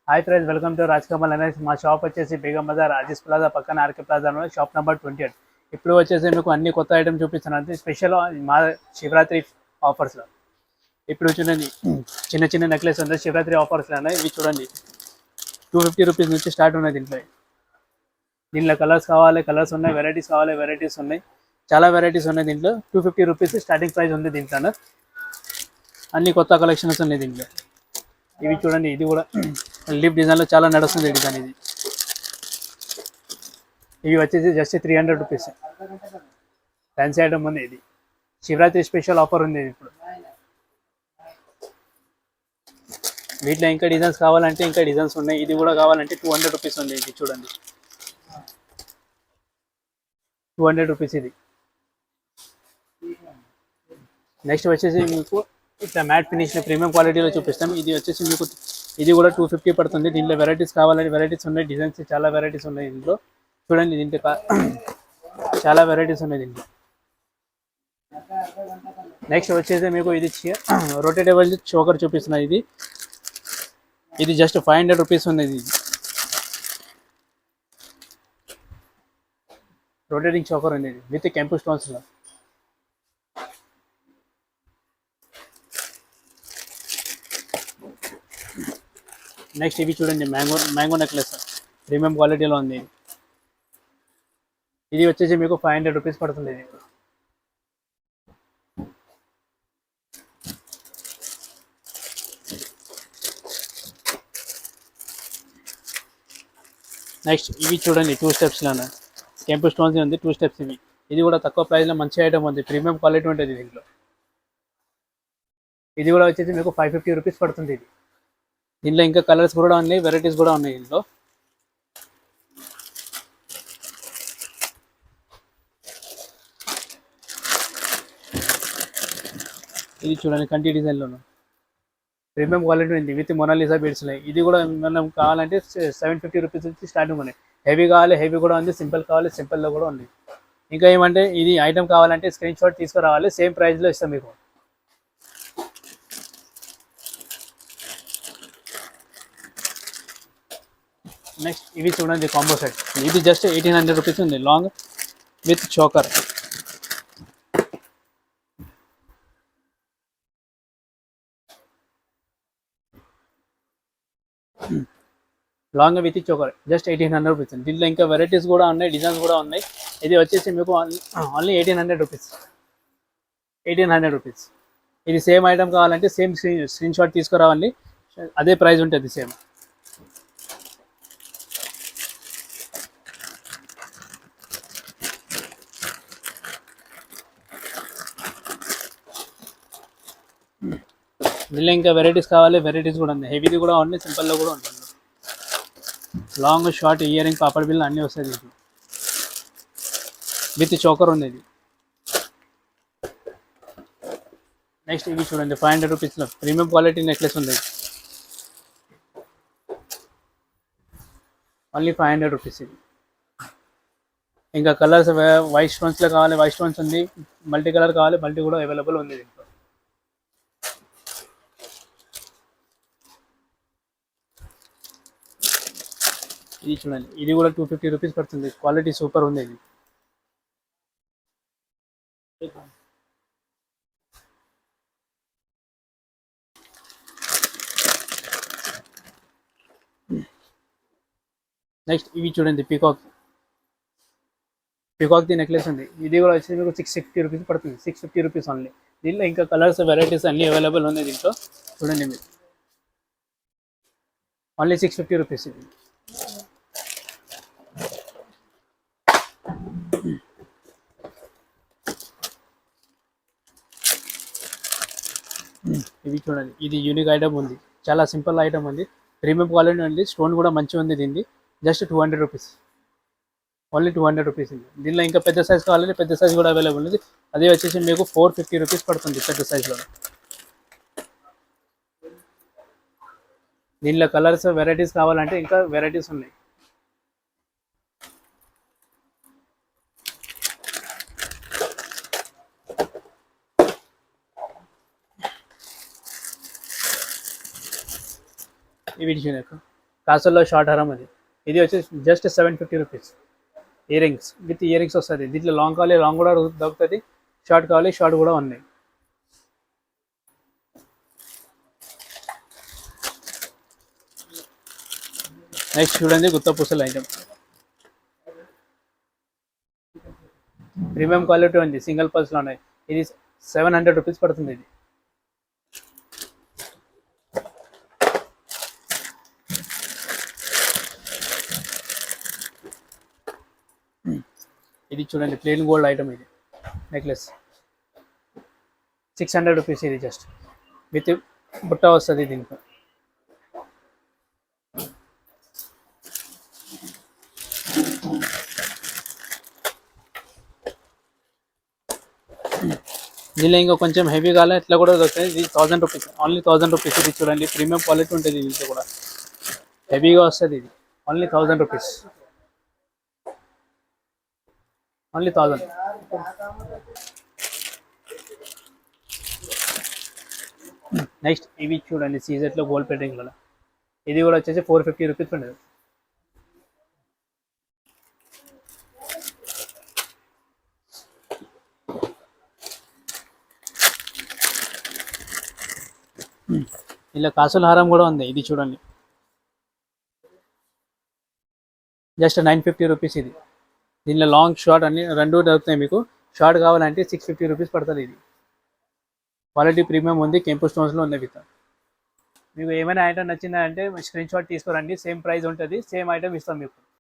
Hi friends, welcome to Raj Kamal అనేది. మా shop వచ్చేసి బేగం బజార్ అజీజ్ ప్లాజా పక్కన ఆర్కే ప్లాజాలో షాప్ నెంబర్ 28. ఇప్పుడు వచ్చేసి మీకు అన్ని కొత్త ఐటమ్ చూపిస్తున్నాను. అంటే స్పెషల్ మా శివరాత్రి ఆఫర్స్లో ఇప్పుడు చూడండి. చిన్న చిన్న నెక్లెస్ ఉంది శివరాత్రి ఆఫర్స్లో. ఇవి చూడండి, 250 రూపీస్ నుంచి స్టార్ట్ ఉన్నాయి. దీంట్లో కలర్స్ కావాలి, కలర్స్ ఉన్నాయి. వెరైటీస్ కావాలి, వెరైటీస్ ఉన్నాయి. చాలా వెరైటీస్ ఉన్నాయి దీంట్లో. 250 రూపీస్ స్టార్టింగ్ ప్రైస్ ఉంది దీంట్లో. అన్ని కొత్త కలెక్షన్స్ ఉన్నాయి దీంట్లో. ఇవి చూడండి, ఇది కూడా లీఫ్ డిజైన్లో చాలా నడుస్తుంది డిజైన్ ఇది. ఇవి వచ్చేసి జస్ట్ 300 రూపీస్. ఫ్యాన్సీ ఐటమ్ ఉంది ఇది. శివరాత్రి స్పెషల్ ఆఫర్ ఉంది ఇది. ఇప్పుడు వీటిలో ఇంకా డిజైన్స్ కావాలంటే ఇంకా డిజైన్స్ ఉన్నాయి. ఇది కూడా కావాలంటే 200 రూపీస్ ఉంది. ఇది చూడండి, 200 రూపీస్ ఇది. నెక్స్ట్ వచ్చేసి మీకు ఇట్లా మ్యాట్ ఫినిష్ ప్రీమియం క్వాలిటీలో చూపిస్తాం. ఇది వచ్చేసి మీకు ఇది కూడా 250 పడుతుంది. దీంట్లో వెరైటీస్ కావాలంటే వెరైటీస్ ఉన్నాయి. డిజైన్స్ చాలా వెరైటీస్ ఉన్నాయి దీంట్లో. చూడండి, దీంట్లో చాలా వెరైటీస్ ఉన్నాయి దీంట్లో. నెక్స్ట్ వచ్చేసి మీకు ఇది రొటేటబుల్ చోకర్ చూపిస్తున్నా. ఇది జస్ట్ 500 రూపీస్ ఉంది. ఇది రొటేటింగ్ చోకర్ ఉంది ఇది విత్ కెంపు స్టోన్స్లో. నెక్స్ట్ ఇవి చూడండి, మ్యాంగో నెక్లెస్ ప్రీమియం క్వాలిటీలో ఉంది. ఇది వచ్చేసి మీకు 500 రూపీస్ పడుతుంది. ఇది నెక్స్ట్ ఇవి చూడండి, 2 స్టెప్స్లోనే కెంపు స్టోన్స్ ఉంది. 2 స్టెప్స్ ఇవి. ఇది కూడా తక్కువ ప్రైస్లో మంచి ఐటమ్ ఉంది. ప్రీమియం క్వాలిటీ ఉంటుంది దీంట్లో. ఇది కూడా వచ్చేసి మీకు 550 రూపీస్ పడుతుంది. దీంట్లో ఇంకా కలర్స్ కూడా ఉన్నాయి, వెరైటీస్ కూడా ఉన్నాయి దీంట్లో. ఇది చూడండి, కంటి డిజైన్లోను ప్రీమియం క్వాలిటీ ఉంది విత్ మొనాలిసా బీడ్స్ ఉన్నాయి. ఇది కూడా మనం కావాలంటే 750 రూపీస్ నుంచి స్టార్టింగ్ ఉన్నాయి. హెవీ కావాలి, హెవీ కూడా ఉంది. సింపుల్ కావాలి, సింపుల్లో కూడా ఉంది. ఇంకా ఏమంటే ఇది ఐటమ్ కావాలంటే స్క్రీన్ షాట్ తీసుకురావాలి. సేమ్ ప్రైస్లో ఇస్తాం మీకు. నెక్స్ట్ ఇవి చూడండి, కాంబో సెట్. ఇది జస్ట్ 1800 రూపీస్ ఉంది, long with choker. Long with choker just 1800 rupees. దీంట్లో ఇంకా వెరైటీస్ కూడా ఉన్నాయి, డిజైన్స్ కూడా ఉన్నాయి. ఇది వచ్చేసి మీకు ఓన్లీ 1800 రూపీస్. 1800 రూపీస్. ఇది సేమ్ ఐటమ్ కావాలంటే సేమ్ స్క్రీన్ షాట్ తీసుకురావాలి. అదే ప్రైస్ ఉంటుంది సేమ్. దీనిలో ఇంకా వెరైటీస్ కావాలి, వెరైటీస్ కూడా ఉంది. హెవీది కూడా ఉంది, సింపుల్లో కూడా ఉంటుంది. Long short ear ring papad bill అన్నీ వస్తాయి దీంట్లో. విత్ చోకర్ ఉంది ఇది. నెక్స్ట్ ఇవి చూడండి, 500 రూపీస్లో ప్రీమియం క్వాలిటీ నెక్లెస్ ఉంది. ఓన్లీ 500 రూపీస్ ఇది. ఇంకా కలర్స్ వైట్ స్టోన్స్లో కావాలి, వైట్ స్టోన్స్ ఉంది. మల్టీ కలర్ కావాలి, మల్టీ కూడా అవైలబుల్ ఉంది దీంట్లో. ఇది చూడండి, ఇది కూడా 250 రూపీస్ పడుతుంది. క్వాలిటీ సూపర్ ఉంది ఇది. నెక్స్ట్ ఇవి చూడండి, పీకాక్ ది నెక్లెస్ ఉంది. ఇది కూడా వచ్చి మీకు 650 రూపీస్ పడుతుంది. 650 రూపీస్ ఓన్లీ. దీంట్లో ఇంకా కలర్స్ వెరైటీస్ అన్నీ అవైలబుల్ ఉన్నాయి దీంట్లో. చూడండి మీరు, ఓన్లీ 650 రూపీస్ ఇది. ఇవి చూడండి, ఇది యూనిక్ ఐటమ్ ఉంది. చాలా సింపుల్ ఐటమ్ ఉంది, ప్రీమియం క్వాలిటీ ఉంది. స్టోన్ కూడా మంచిగా ఉంది దీన్ని. Just 200 rupees. ఓన్లీ 200 రూపీస్ ఉంది. దీనిలో ఇంకా పెద్ద సైజ్ కావాలంటే పెద్ద సైజ్ కూడా అవైలబుల్ ఉంది. అదే వచ్చేసి మీకు 450 రూపీస్ పడుతుంది పెద్ద సైజ్లో. దీనిలో కలర్స్ వెరైటీస్ కావాలంటే ఇంకా వెరైటీస్ ఉన్నాయి. ఇవి చూడక కాసుల్లో షార్ట్ హారం అది. ఇది వచ్చేసి just 750 rupees. Ear rings with ear rings వస్తుంది. దీంట్లో లాంగ్ కావాలి లాంగ్ కూడా దొరుకుతుంది, షార్ట్ కావాలి షార్ట్ కూడా ఉన్నాయి. నెక్స్ట్ చూడండి గుత్త పూసల ఐటమ్, ప్రీమియం క్వాలిటీ ఉంది, సింగిల్ పల్స్లో ఉన్నాయి. ఇది 700 రూపీస్ పడుతుంది. ఇది ఇది చూడండి ప్లెయిన్ గోల్డ్ ఐటమ్, ఇది నెక్లెస్ 600 రూపీస్. ఇది జస్ట్ విత్ బుట్ట వస్తుంది దీంట్లో. దీనిలో ఇంకా కొంచెం హెవీ కావాలి ఇట్లా కూడా దొరుకుతాయి. ఇది 1000 రూపీస్, ఓన్లీ 1000 రూపీస్. ఇది చూడండి ప్రీమియం క్వాలిటీ ఉంటుంది, దీంట్లో కూడా హెవీగా వస్తుంది. ఇది ఓన్లీ 1000 రూపీస్, ఓన్లీ 1000. నెక్స్ట్ ఇవి చూడండి సీజెట్లో గోల్డ్ ప్లేటింగ్లో, ఇది కూడా వచ్చేసి 450 రూపీస్ ఉండదు. ఇలా కాసుల హారం కూడా ఉంది, ఇది చూడండి జస్ట్ 950 రూపీస్. ఇది దీనిలో లాంగ్ షార్ట్ అన్ని రెండు దొరుకుతాయి మీకు. షార్ట్ కావాలంటే 650 రూపీస్ పడుతుంది. ఇది క్వాలిటీ ప్రీమియం ఉంది, కెంపు స్టోన్స్లో ఉంది విత్. మీకు ఏమైనా ఐటమ్ నచ్చిందా అంటే స్క్రీన్ షాట్ తీసుకురండి, సేమ్ ప్రైస్ ఉంటుంది, సేమ్ ఐటమ్ ఇస్తాం మీకు.